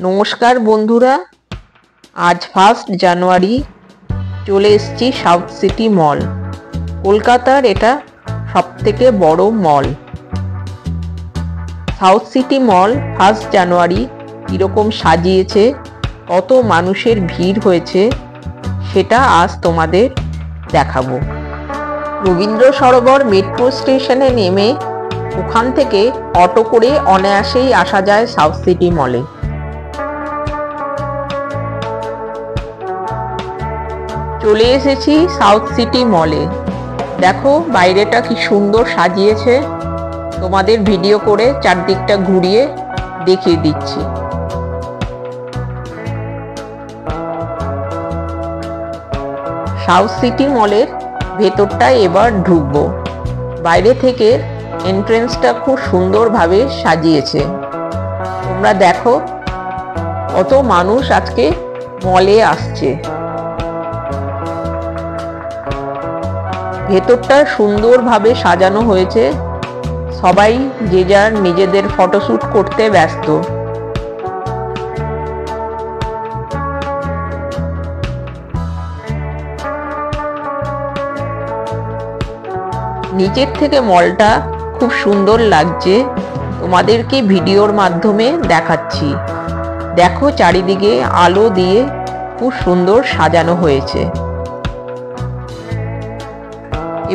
নমস্কার বন্ধুরা, আজ 1 জানুয়ারি চলে এসেছি সাউথ সিটি মল। কলকাতার এটা সবথেকে বড় মল। সাউথ সিটি মল 1 জানুয়ারি কীরকম সাজিয়েছে, কত মানুষের ভিড় হয়েছে সেটা আজ তোমাদের দেখাবো। রবীন্দ্র সরোবর মেট্রো স্টেশনে নেমে ওখান থেকে অটো করে অনায়াসেই আসা যায় সাউথ সিটি মলে। চলে এসেছি সাউথ সিটি মলে। দেখো বাইরেটা কি সুন্দর সাজিয়েছে, তোমাদের ভিডিও করে চারদিকটা ঘুরিয়ে দেখিয়ে দিচ্ছি। সাউথ সিটি মলের ভেতরটা এবার ঢুকবো। বাইরে থেকে এন্ট্রেন্সটা খুব সুন্দরভাবে সাজিয়েছে। তোমরা দেখো কত মানুষ আজকে মলে আসছে। ভেতরটা সুন্দরভাবে সাজানো হয়েছে, সবাই যে যার নিজেদের ফটোশ্যুট করতে ব্যস্ত। নিচের থেকে মলটা খুব সুন্দর লাগছে, তোমাদেরকে ভিডিওর মাধ্যমে দেখাচ্ছি। দেখো চারিদিকে আলো দিয়ে খুব সুন্দর সাজানো হয়েছে।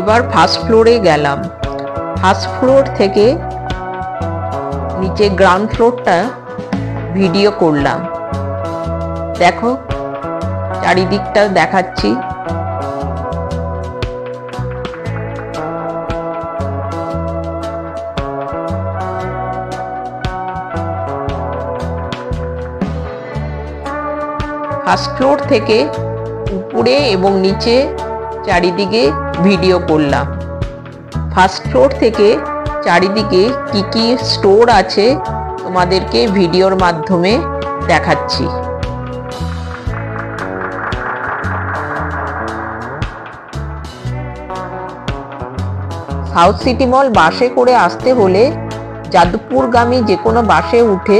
এবার ফার্স্ট ফ্লোরে গেলাম। ফার্স্ট ফ্লোর থেকে নিচে গ্রাউন্ড ফ্লোরটা ভিডিও করলাম। দেখো চারিদিকটা দেখাচ্ছি। ফার্স্ট ফ্লোর থেকে উপরে এবং নিচে চারিদিকে ভিডিও করলাম। ফার্স্ট ফ্লোর থেকে চারিদিকে কি কি স্টোর আছে তোমাদেরকে ভিডিওর মাধ্যমে দেখাচ্ছি। সাউথ সিটি মল বাসে করে আসতে হলে যাদবপুরগামী যে কোনো বাসে উঠে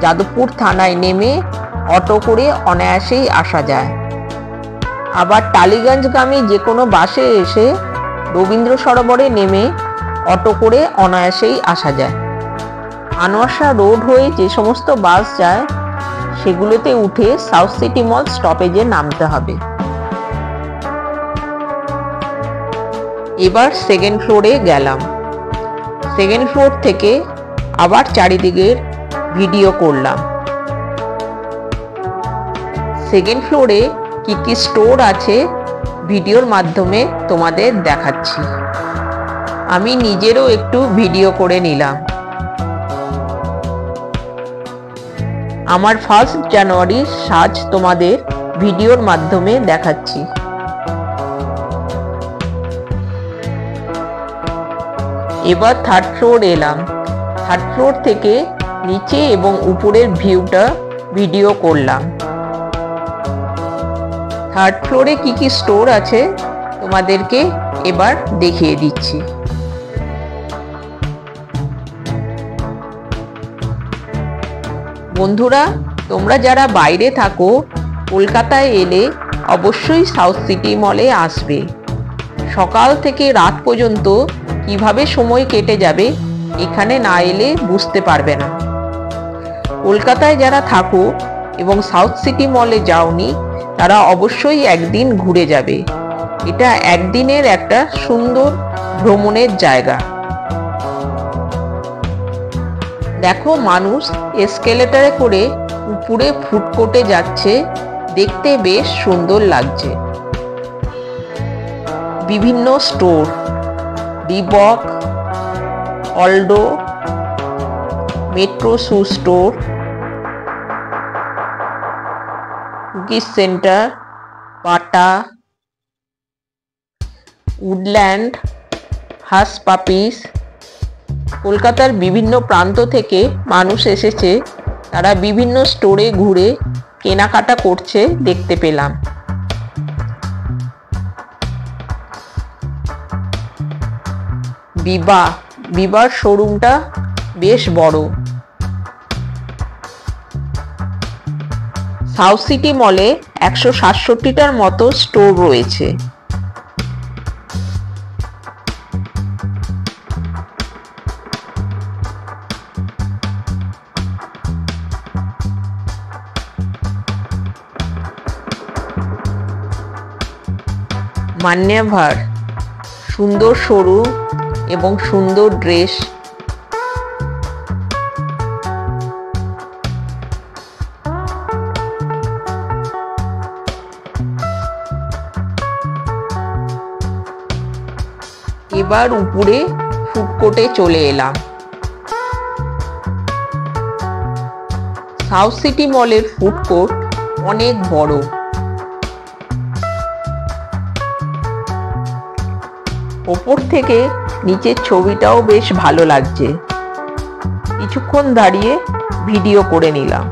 যাদবপুর থানায় নেমে অটো করে অনায়াসেই আসা যায়। আবার টালিগঞ্জগামী যে কোনো বাসে এসে রবীন্দ্র সরোবরে নেমে অটো করে অনায়াসেই আসা যায়। আনোয়ার শাহ রোড হয়ে যে সমস্ত বাস যায় সেগুলোতে উঠে সাউথ সিটি মল স্টপেজে নামতে হবে। এবার সেকেন্ড ফ্লোরে গেলাম। সেকেন্ড ফ্লোর থেকে আবার চারিদিকের ভিডিও করলাম। সেকেন্ড ফ্লোরে কি কি স্টোর আছে ভিডিওর মাধ্যমে তোমাদের দেখাচ্ছি। আমি নিজেরও একটু ভিডিও করে নিলাম। আমার 1 জানুয়ারির সাজ তোমাদের ভিডিওর মাধ্যমে দেখাচ্ছি। এবার থার্ড ফ্লোর এলাম। থার্ড ফ্লোর থেকে নিচে এবং উপরের ভিউটা ভিডিও করলাম। থার্ড ফ্লোরে কি কি স্টোর আছে তোমাদেরকে এবার দেখিয়ে দিচ্ছি। বন্ধুরা, তোমরা যারা বাইরে থাকো কলকাতায় এলে অবশ্যই সাউথ সিটি মলে আসবে। সকাল থেকে রাত পর্যন্ত কিভাবে সময় কেটে যাবে এখানে না এলে বুঝতে পারবে না। কলকাতায় যারা থাকো এবং সাউথ সিটি মলে যাওনি তারা অবশ্যই একদিন ঘুরে যাবে। এটা একদিনের একটা সুন্দর ভ্রমণের জায়গা। দেখো মানুষ এসকেলেটরে করে উপরে ফুড কোর্টে যাচ্ছে, দেখতে বেশ সুন্দর লাগছে। বিভিন্ন store, Reebok, Aldo, Metro shoe store, cookies centre, Bata, Woodland, Hush Puppies. কলকাতার বিভিন্ন প্রান্ত থেকে মানুষ এসেছে, তারা বিভিন্ন স্টোরে ঘুরে কেনাকাটা করছে দেখতে পেলাম। বিবার শোরুমটা বেশ বড়। সাউথ সিটি মলে 167টার মতো স্টোর রয়েছে। মান্যাভার সুন্দর শোরুম এবং সুন্দর ড্রেস। এবার উপরে ফুড কোর্টে চলে এলাম। সাউথ সিটি মলের ফুড কোর্ট অনেক বড়। ওপর থেকে নিচের ছবিটাও বেশ ভালো লাগছে। কিছুক্ষণ দাঁড়িয়ে ভিডিও করে নিলাম।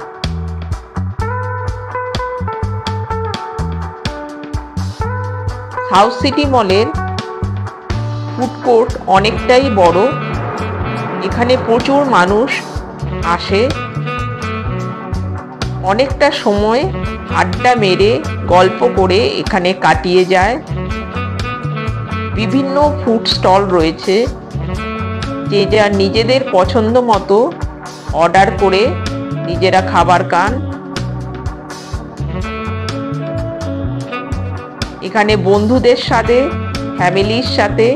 সাউথ সিটি মলের ফুড কোর্ট অনেকটাই বড়। এখানে প্রচুর মানুষ আসে। অনেকটা সময় আড্ডা মেরে গল্প করে এখানে কাটিয়ে যায়। বিভিন্ন ফুড স্টল রয়েছে, যে যার নিজেদের পছন্দ মতো অর্ডার করে নিজেরা খাবার খান। এখানে বন্ধুদের সাথে, ফ্যামিলির সাথে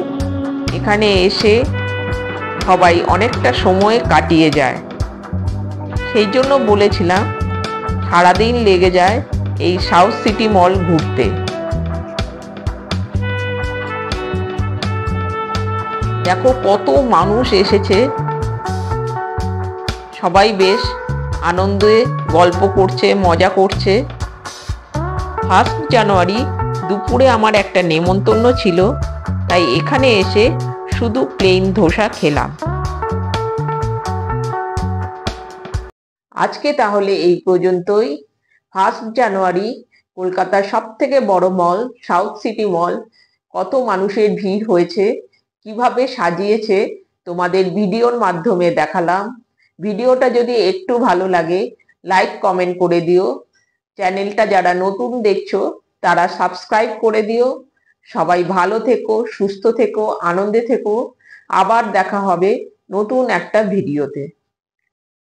এখানে এসে সবাই অনেকটা সময় কাটিয়ে যায়। সেই জন্য বলেছিলাম সারাদিন লেগে যায় এই সাউথ সিটি মল ঘুরতে। দেখো কত মানুষ এসেছে, সবাই বেশ আনন্দে গল্প করছে, মজা করছে। 1 জানুয়ারি দুপুরে আমার একটা নেমন্তন্ন ছিল, তাই এখানে এসে শুধু প্লেন ধোসা খেলাম। আজকে তাহলে এই পর্যন্তই। 1 জানুয়ারি কলকাতার সবথেকে বড় মল সাউথ সিটি মল কত মানুষের ভিড় হয়েছে, কিভাবে সাজিয়েছে তোমাদের ভিডিওর মাধ্যমে দেখালাম। ভিডিওটা যদি একটু ভালো লাগে লাইক কমেন্ট করে দিও। চ্যানেলটা যারা নতুন দেখছো তারা সাবস্ক্রাইব করে দিও। সবাই ভালো থেকো, সুস্থ থেকো, আনন্দে থেকো। আবার দেখা হবে নতুন একটা ভিডিওতে।